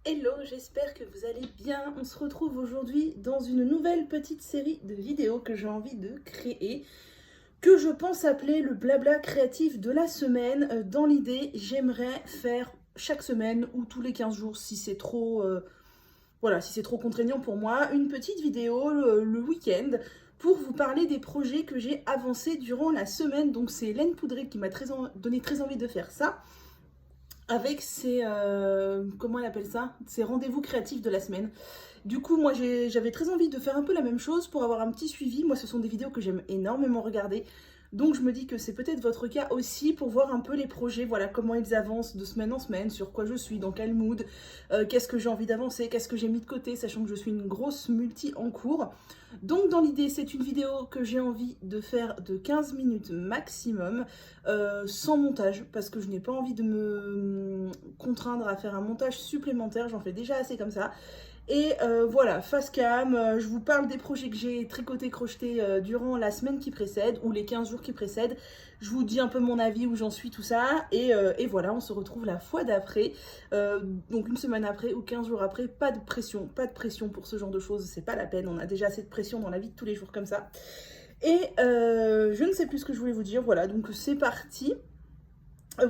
Hello, j'espère que vous allez bien. On se retrouve aujourd'hui dans une nouvelle petite série de vidéos que j'ai envie de créer, que je pense appeler le blabla créatif de la semaine. Dans l'idée, j'aimerais faire chaque semaine ou tous les 15 jours si c'est trop, voilà, si c'est trop contraignant pour moi, une petite vidéo le week-end pour vous parler des projets que j'ai avancés durant la semaine. Donc c'est Hélène Poudré qui m'a donné très envie de faire ça avec ses, comment elle appelle ça, ses rendez-vous créatifs de la semaine. Du coup, moi, j'avais très envie de faire un peu la même chose pour avoir un petit suivi. Moi, ce sont des vidéos que j'aime énormément regarder. Donc, je me dis que c'est peut-être votre cas aussi pour voir un peu les projets, voilà, comment ils avancent de semaine en semaine, sur quoi je suis, dans quel mood, qu'est-ce que j'ai envie d'avancer, qu'est-ce que j'ai mis de côté, sachant que je suis une grosse multi en cours. Donc, dans l'idée, c'est une vidéo que j'ai envie de faire de 15 minutes maximum, sans montage, parce que je n'ai pas envie de me contraindre à faire un montage supplémentaire, j'en fais déjà assez comme ça. Et voilà, face cam, je vous parle des projets que j'ai tricotés, crochetés durant la semaine qui précède ou les 15 jours qui précèdent. Je vous dis un peu mon avis, où j'en suis, tout ça. Et voilà, on se retrouve la fois d'après. Donc une semaine après ou 15 jours après, pas de pression pour ce genre de choses. C'est pas la peine, on a déjà assez de pression dans la vie de tous les jours comme ça. Et je ne sais plus ce que je voulais vous dire. Voilà, donc c'est parti.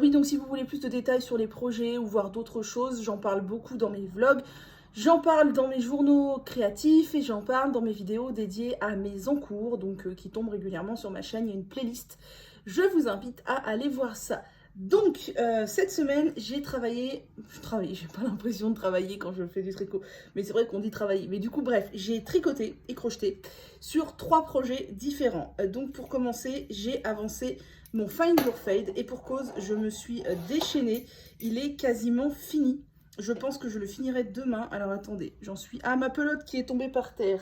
Oui, donc si vous voulez plus de détails sur les projets ou voir d'autres choses, j'en parle beaucoup dans mes vlogs. J'en parle dans mes journaux créatifs et j'en parle dans mes vidéos dédiées à mes encours, donc qui tombent régulièrement sur ma chaîne. Il y a une playlist. Je vous invite à aller voir ça. Donc, cette semaine, j'ai travaillé, j'ai pas l'impression de travailler quand je fais du tricot, mais c'est vrai qu'on dit travailler. Mais du coup, bref, j'ai tricoté et crocheté sur 3 projets différents. Donc, pour commencer, j'ai avancé mon Find Your Fade et pour cause, je me suis déchaînée. Il est quasiment fini. Je pense que je le finirai demain. Alors attendez, j'en suis... Ah, ma pelote qui est tombée par terre.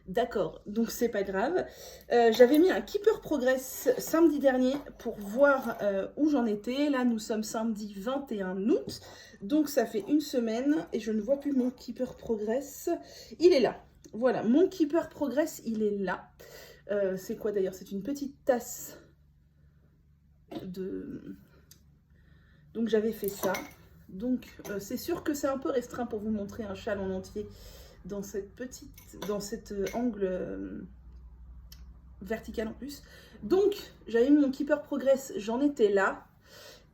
D'accord, donc c'est pas grave. J'avais mis un Keeper Progress samedi dernier pour voir où j'en étais. Là, nous sommes samedi 21 août. Donc ça fait une semaine et je ne vois plus mon Keeper Progress. Il est là. Voilà, mon Keeper Progress, il est là. C'est quoi d'ailleurs? C'est une petite tasse de... Donc j'avais fait ça. Donc c'est sûr que c'est un peu restreint pour vous montrer un châle en entier dans cet angle vertical en plus. Donc j'avais mis mon Keeper Progress, j'en étais là.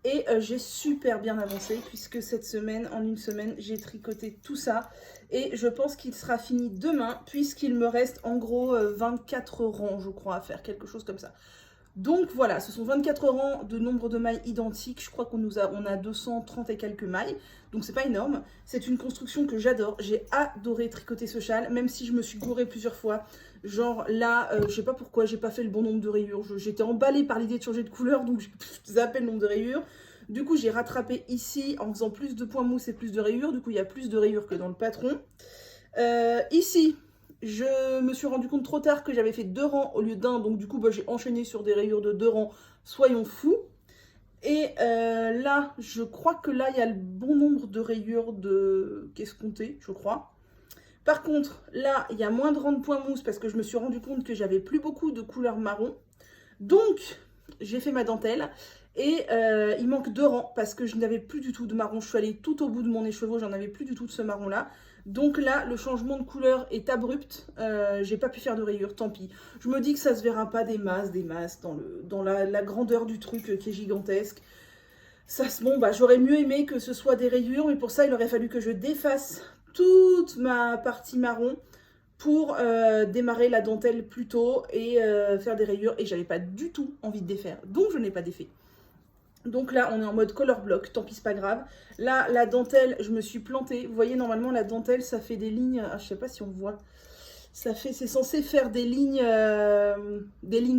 Et j'ai super bien avancé puisque cette semaine, en une semaine, j'ai tricoté tout ça. Et je pense qu'il sera fini demain puisqu'il me reste en gros 24 rangs, je crois, à faire, quelque chose comme ça. Donc voilà, ce sont 24 rangs de nombre de mailles identiques. Je crois qu'on a 230 et quelques mailles. Donc c'est pas énorme. C'est une construction que j'adore. J'ai adoré tricoter ce châle, même si je me suis gourée plusieurs fois. Genre là, je sais pas pourquoi, j'ai pas fait le bon nombre de rayures. J'étais emballée par l'idée de changer de couleur, donc j'ai zappé le nombre de rayures. Du coup, j'ai rattrapé ici en faisant plus de points mousse et plus de rayures. Du coup, il y a plus de rayures que dans le patron. Ici, je me suis rendu compte trop tard que j'avais fait 2 rangs au lieu d'un, donc du coup bah, j'ai enchaîné sur des rayures de 2 rangs, soyons fous. Et là, je crois que là, il y a le bon nombre de rayures qu'escompté, je crois. Par contre, là, il y a moins de rangs de points mousse parce que je me suis rendu compte que j'avais plus beaucoup de couleur marron. Donc, j'ai fait ma dentelle et il manque 2 rangs parce que je n'avais plus du tout de marron. Je suis allée tout au bout de mon écheveau, j'en avais plus du tout de ce marron-là. Donc là, le changement de couleur est abrupt. J'ai pas pu faire de rayures, tant pis. Je me dis que ça se verra pas des masses dans la grandeur du truc qui est gigantesque. Bon, bah, j'aurais mieux aimé que ce soit des rayures, mais pour ça, il aurait fallu que je défasse toute ma partie marron pour démarrer la dentelle plus tôt et faire des rayures. Et j'avais pas du tout envie de défaire, donc je n'ai pas défait. Donc là, on est en mode color block, tant pis, c'est pas grave. Là, la dentelle, je me suis plantée. Vous voyez, normalement, la dentelle, ça fait des lignes... Ah, je sais pas si on voit. C'est censé faire des lignes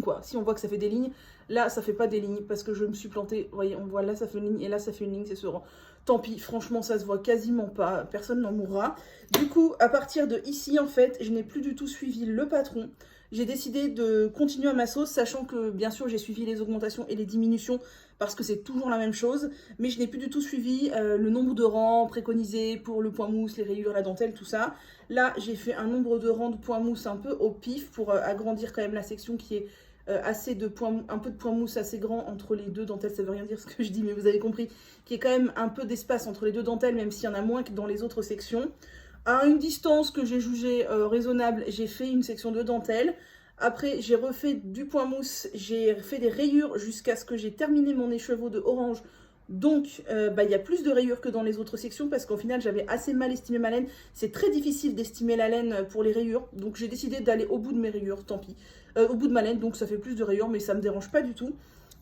quoi. Si on voit que ça fait des lignes, là, ça fait pas des lignes parce que je me suis plantée. Vous voyez, on voit là, ça fait une ligne et là, ça fait une ligne, c'est ce rang. Tant pis, franchement, ça se voit quasiment pas. Personne n'en mourra. Du coup, à partir de ici, en fait, je n'ai plus du tout suivi le patron. J'ai décidé de continuer à ma sauce, sachant que, bien sûr, j'ai suivi les augmentations et les diminutions parce que c'est toujours la même chose, mais je n'ai plus du tout suivi le nombre de rangs préconisés pour le point mousse, les rayures, la dentelle, tout ça. Là, j'ai fait un nombre de rangs de points mousse un peu au pif pour agrandir quand même la section qui est assez de points, un peu de point mousse assez grand entre les deux dentelles, ça veut rien dire ce que je dis, mais vous avez compris, qu'il y ait quand même un peu d'espace entre les deux dentelles, même s'il y en a moins que dans les autres sections. À une distance que j'ai jugée raisonnable, j'ai fait une section de dentelle. Après, j'ai refait du point mousse, j'ai fait des rayures jusqu'à ce que j'ai terminé mon écheveau de orange. Donc, il y a plus de rayures que dans les autres sections parce qu'au final, j'avais assez mal estimé ma laine. C'est très difficile d'estimer la laine pour les rayures. Donc, j'ai décidé d'aller au bout de mes rayures, tant pis. Au bout de ma laine, donc ça fait plus de rayures, mais ça me dérange pas du tout.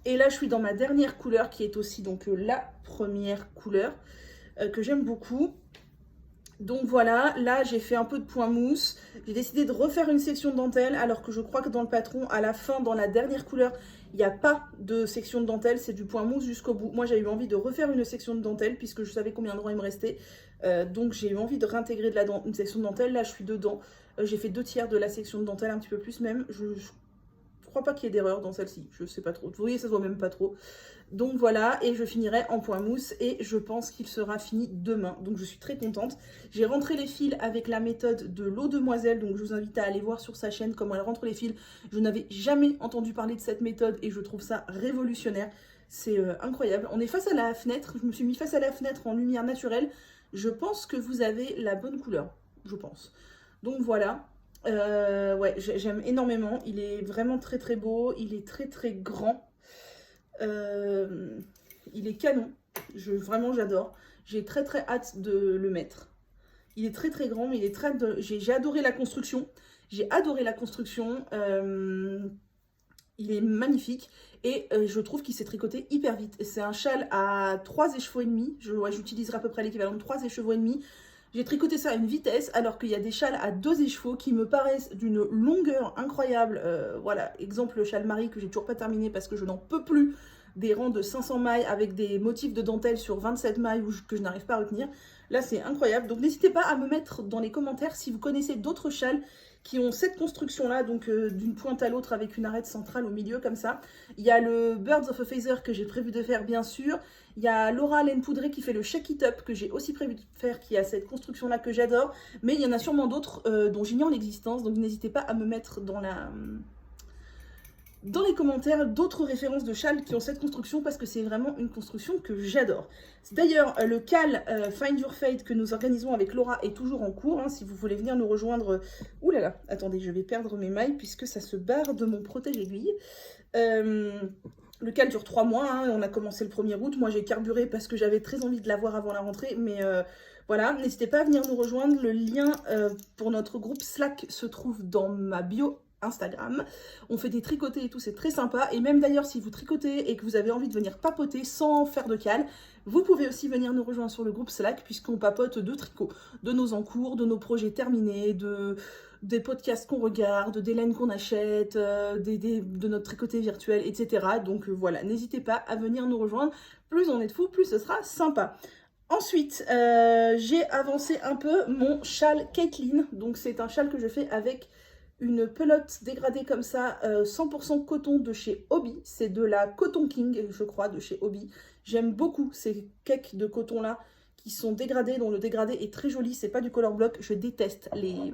Et là, je suis dans ma dernière couleur qui est aussi donc la première couleur que j'aime beaucoup. Donc voilà, là j'ai fait un peu de point mousse, j'ai décidé de refaire une section de dentelle alors que je crois que dans le patron, à la fin, dans la dernière couleur, il n'y a pas de section de dentelle, c'est du point mousse jusqu'au bout. Moi j'ai eu envie de refaire une section de dentelle puisque je savais combien de rangs il me restait, donc j'ai eu envie de réintégrer une section de dentelle, là je suis dedans. J'ai fait 2/3 de la section de dentelle, un petit peu plus même, je crois pas qu'il y ait d'erreur dans celle-ci, je sais pas trop, vous voyez ça se voit même pas trop. Donc voilà, et je finirai en point mousse et je pense qu'il sera fini demain. Donc je suis très contente. J'ai rentré les fils avec la méthode de l'eau demoiselle, donc je vous invite à aller voir sur sa chaîne comment elle rentre les fils. Je n'avais jamais entendu parler de cette méthode et je trouve ça révolutionnaire. C'est incroyable. On est face à la fenêtre, je me suis mis face à la fenêtre en lumière naturelle. Je pense que vous avez la bonne couleur, je pense. Donc voilà. Ouais, j'aime énormément. Il est vraiment très très beau, il est très très grand. Il est canon, vraiment j'adore. J'ai très très hâte de le mettre. Il est très très grand, mais il est très. J'ai adoré la construction. J'ai adoré la construction. Il est magnifique et je trouve qu'il s'est tricoté hyper vite. C'est un châle à 3 écheveaux et demi. J'utiliserai à peu près l'équivalent de 3 écheveaux et demi. J'ai tricoté ça à une vitesse alors qu'il y a des châles à 2 écheveaux qui me paraissent d'une longueur incroyable. Voilà, exemple le châle Marie que j'ai toujours pas terminé parce que je n'en peux plus des rangs de 500 mailles avec des motifs de dentelle sur 27 mailles que je n'arrive pas à retenir. Là, c'est incroyable. Donc, n'hésitez pas à me mettre dans les commentaires si vous connaissez d'autres châles qui ont cette construction-là, donc d'une pointe à l'autre avec une arête centrale au milieu comme ça. Il y a le Birds of a Feather que j'ai prévu de faire, bien sûr. Il y a Laura Laine Poudrée qui fait le Shake It Up que j'ai aussi prévu de faire, qui a cette construction-là que j'adore. Mais il y en a sûrement d'autres dont j'ignore l'existence, donc n'hésitez pas à me mettre dans les commentaires d'autres références de châles qui ont cette construction parce que c'est vraiment une construction que j'adore. D'ailleurs, le cal Find Your Fate que nous organisons avec Laura est toujours en cours. Hein, si vous voulez venir nous rejoindre... Ouh là là, attendez, je vais perdre mes mailles puisque ça se barre de mon protège-aiguille. Le cal dure 3 mois, hein, on a commencé le 1er août. Moi j'ai carburé parce que j'avais très envie de l'avoir avant la rentrée, mais voilà, n'hésitez pas à venir nous rejoindre. Le lien pour notre groupe Slack se trouve dans ma bio Instagram. On fait des tricotés et tout, c'est très sympa. Et même d'ailleurs, si vous tricotez et que vous avez envie de venir papoter sans faire de cale, vous pouvez aussi venir nous rejoindre sur le groupe Slack puisqu'on papote de tricot, de nos encours, de nos projets terminés, des podcasts qu'on regarde, des laines qu'on achète, de notre tricoté virtuel, etc. Donc voilà, n'hésitez pas à venir nous rejoindre. Plus on est de fous, plus ce sera sympa. Ensuite, j'ai avancé un peu mon châle Caitlin. Donc c'est un châle que je fais avec une pelote dégradée comme ça, 100% coton de chez Hobby. C'est de la Cotton King, je crois, de chez Hobby. J'aime beaucoup ces cakes de coton là qui sont dégradés, dont le dégradé est très joli. C'est pas du color block. Je déteste les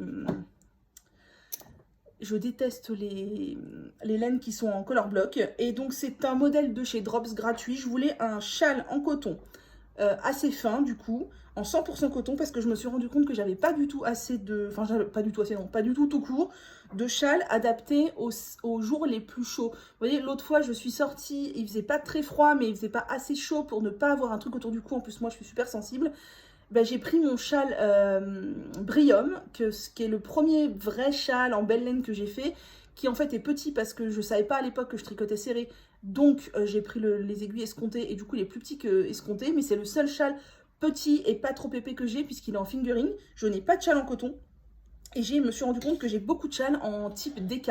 laines qui sont en color block. Et donc c'est un modèle de chez Drops gratuit. Je voulais un châle en coton assez fin du coup, en 100% coton, parce que je me suis rendu compte que j'avais pas du tout assez de... Enfin, pas du tout assez, non, pas du tout tout court, de châle adapté aux jours les plus chauds. Vous voyez, l'autre fois, je suis sortie, il faisait pas très froid, mais il faisait pas assez chaud pour ne pas avoir un truc autour du cou. En plus, moi, je suis super sensible. Ben, j'ai pris mon châle Brium, qui est le premier vrai châle en belle laine que j'ai fait, qui en fait est petit parce que je savais pas à l'époque que je tricotais serré. Donc j'ai pris les aiguilles escomptées et du coup il est plus petit que escompté, mais c'est le seul châle petit et pas trop épais que j'ai puisqu'il est en fingering. Je n'ai pas de châle en coton et je me suis rendu compte que j'ai beaucoup de châles en type DK.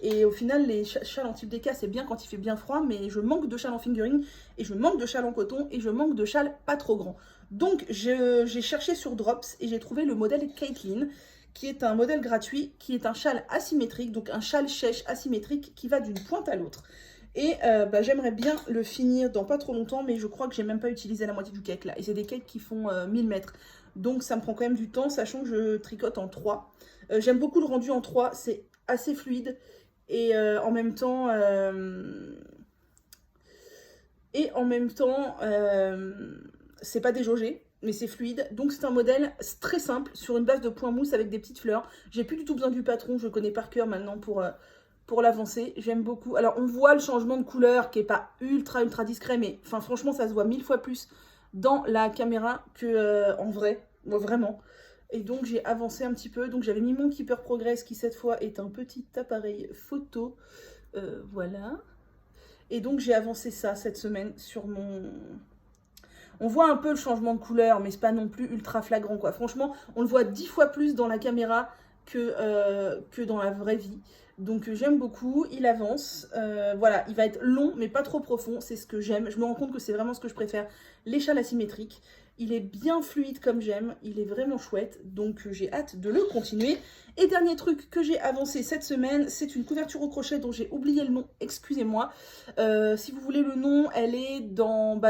Et au final, les châles en type DK, c'est bien quand il fait bien froid, mais je manque de châles en fingering et je manque de châles en coton et je manque de châles pas trop grands. Donc j'ai cherché sur Drops et j'ai trouvé le modèle Caitlin, qui est un modèle gratuit, qui est un châle asymétrique, donc un châle chèche asymétrique qui va d'une pointe à l'autre. Et j'aimerais bien le finir dans pas trop longtemps, mais je crois que j'ai même pas utilisé la moitié du cake là. Et c'est des cakes qui font 1000 mètres. Donc ça me prend quand même du temps, sachant que je tricote en 3. J'aime beaucoup le rendu en 3, c'est assez fluide. Et en même temps, c'est pas déjaugé, mais c'est fluide. Donc c'est un modèle très simple, sur une base de point mousse avec des petites fleurs. J'ai plus du tout besoin du patron, je le connais par cœur maintenant pour l'avancer. J'aime beaucoup. Alors on voit le changement de couleur qui est pas ultra discret, mais enfin franchement ça se voit 1000 fois plus dans la caméra que en vrai. Moi, vraiment. Et donc j'ai avancé un petit peu. Donc j'avais mis mon Keeper Progress qui cette fois est un petit appareil photo. Voilà. Et donc j'ai avancé ça cette semaine sur mon... On voit un peu le changement de couleur, mais c'est pas non plus ultra flagrant, quoi. Franchement, on le voit 10 fois plus dans la caméra que dans la vraie vie. Donc j'aime beaucoup, il avance. Voilà, il va être long, mais pas trop profond, c'est ce que j'aime. Je me rends compte que c'est vraiment ce que je préfère, l'échelle asymétrique. Il est bien fluide comme j'aime, il est vraiment chouette, donc j'ai hâte de le continuer. Et dernier truc que j'ai avancé cette semaine, c'est une couverture au crochet dont j'ai oublié le nom, excusez-moi. Si vous voulez le nom, elle est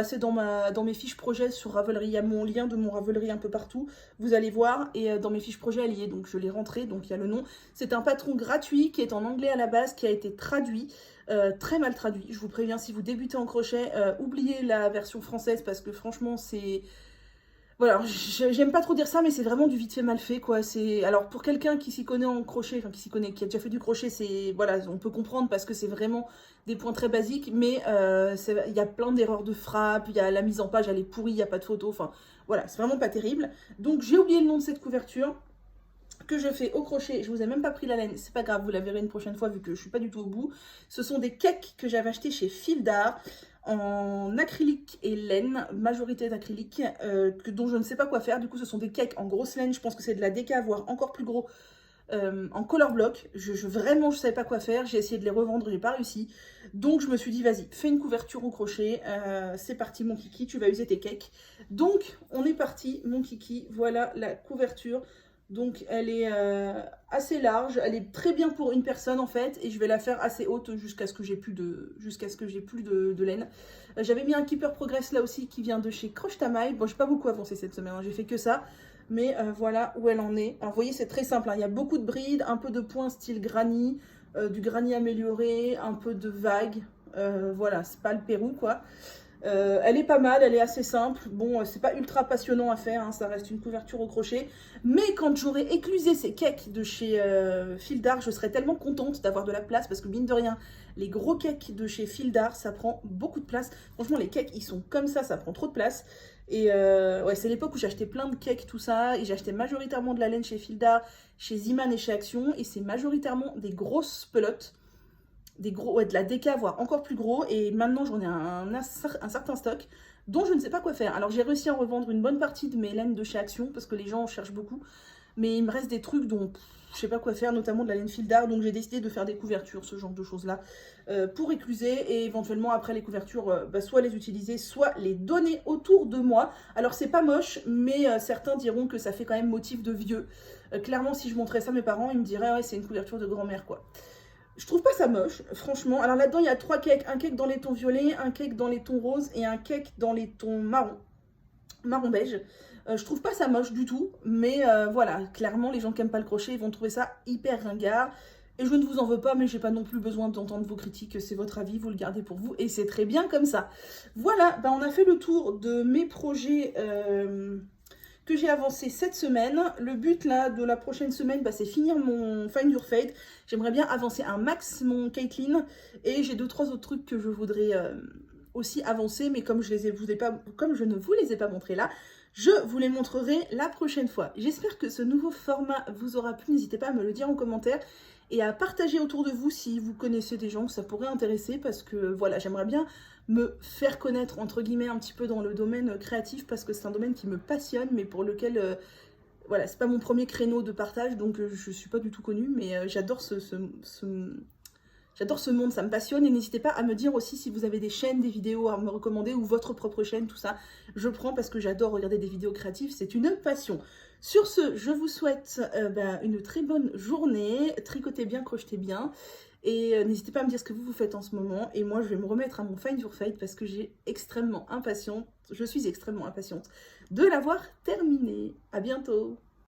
c'est dans mes fiches projet sur Ravelry. Il y a mon lien de mon Ravelry un peu partout, vous allez voir. Et dans mes fiches projet, elle y est, donc je l'ai rentrée, donc il y a le nom. C'est un patron gratuit qui est en anglais à la base, qui a été traduit. Très mal traduit, je vous préviens, si vous débutez en crochet, oubliez la version française parce que franchement c'est... Voilà, j'aime pas trop dire ça, mais c'est vraiment du vite fait mal fait, quoi. Alors pour quelqu'un qui s'y connaît en crochet, enfin qui s'y connaît, qui a déjà fait du crochet, voilà, on peut comprendre parce que c'est vraiment des points très basiques, mais il y a plein d'erreurs de frappe, il y a la mise en page, elle est pourrie, il n'y a pas de photo, enfin voilà, c'est vraiment pas terrible. Donc j'ai oublié le nom de cette couverture que je fais au crochet. Je vous ai même pas pris la laine, c'est pas grave, vous la verrez une prochaine fois vu que je suis pas du tout au bout. Ce sont des cakes que j'avais achetés chez Fil d'Art en acrylique et laine, majorité d'acrylique, dont je ne sais pas quoi faire. Du coup ce sont des cakes en grosse laine, je pense que c'est de la déca, voire encore plus gros, en color block. Vraiment je savais pas quoi faire, j'ai essayé de les revendre, j'ai pas réussi. Donc je me suis dit vas-y, fais une couverture au crochet, c'est parti mon kiki, tu vas user tes cakes. Donc on est parti mon kiki, voilà la couverture. Donc elle est assez large, elle est très bien pour une personne en fait, et je vais la faire assez haute jusqu'à ce que j'ai plus de laine. J'avais mis un Keeper Progress là aussi qui vient de chez Croche Tamaille. Bon, j'ai pas beaucoup avancé cette semaine, hein, j'ai fait que ça, mais voilà où elle en est. Alors vous voyez, c'est très simple, hein, il y a beaucoup de brides, un peu de points style granny, du granny amélioré, un peu de vagues, voilà, c'est pas le Pérou quoi. Elle est pas mal, elle est assez simple. Bon, c'est pas ultra passionnant à faire, hein, ça reste une couverture au crochet. Mais quand j'aurai éclusé ces cakes de chez Fil d'Art, je serai tellement contente d'avoir de la place parce que mine de rien, les gros cakes de chez Fil d'Art, ça prend beaucoup de place. Franchement, les cakes, ils sont comme ça prend trop de place. Et ouais, c'est l'époque où j'achetais plein de cakes, tout ça, et j'achetais majoritairement de la laine chez Fil d'Art, chez Ziman et chez Action, et c'est majoritairement des grosses pelotes. De la déca, voire encore plus gros, et maintenant j'en ai un certain stock dont je ne sais pas quoi faire. Alors j'ai réussi à revendre une bonne partie de mes laines de chez Action parce que les gens en cherchent beaucoup, mais il me reste des trucs dont je sais pas quoi faire, notamment de la laine Fil d'Art, donc j'ai décidé de faire des couvertures, ce genre de choses là, pour écluser, et éventuellement après les couvertures, soit les utiliser, soit les donner autour de moi. Alors c'est pas moche, mais certains diront que ça fait quand même motif de vieux. Clairement si je montrais ça à mes parents, ils me diraient ouais c'est une couverture de grand-mère quoi. Je trouve pas ça moche, franchement. Alors là-dedans, il y a 3 cakes. Un cake dans les tons violets, un cake dans les tons roses et un cake dans les tons marron beige. Je trouve pas ça moche du tout, mais voilà, clairement, les gens qui aiment pas le crochet, ils vont trouver ça hyper ringard. Et je ne vous en veux pas, mais j'ai pas non plus besoin d'entendre vos critiques, c'est votre avis, vous le gardez pour vous, et c'est très bien comme ça. Voilà, bah on a fait le tour de mes projets que j'ai avancé cette semaine. Le but là de la prochaine semaine, c'est finir mon Find Your Fade. J'aimerais bien avancer un max mon Caitlin, et j'ai 2-3 autres trucs que je voudrais aussi avancer, mais comme je ne vous les ai pas montrés là, je vous les montrerai la prochaine fois. J'espère que ce nouveau format vous aura plu, n'hésitez pas à me le dire en commentaire et à partager autour de vous si vous connaissez des gens que ça pourrait intéresser, parce que voilà, j'aimerais bien me faire connaître entre guillemets un petit peu dans le domaine créatif, parce que c'est un domaine qui me passionne, mais pour lequel voilà, c'est pas mon premier créneau de partage, donc je suis pas du tout connue, mais j'adore j'adore ce monde, ça me passionne. Et n'hésitez pas à me dire aussi si vous avez des chaînes, des vidéos à me recommander, ou votre propre chaîne, tout ça. Je prends parce que j'adore regarder des vidéos créatives, c'est une passion. Sur ce, je vous souhaite une très bonne journée, tricotez bien, crochetez bien. Et n'hésitez pas à me dire ce que vous faites en ce moment. Et moi, je vais me remettre à mon Find Your Fade parce que je suis extrêmement impatiente de l'avoir terminé. À bientôt!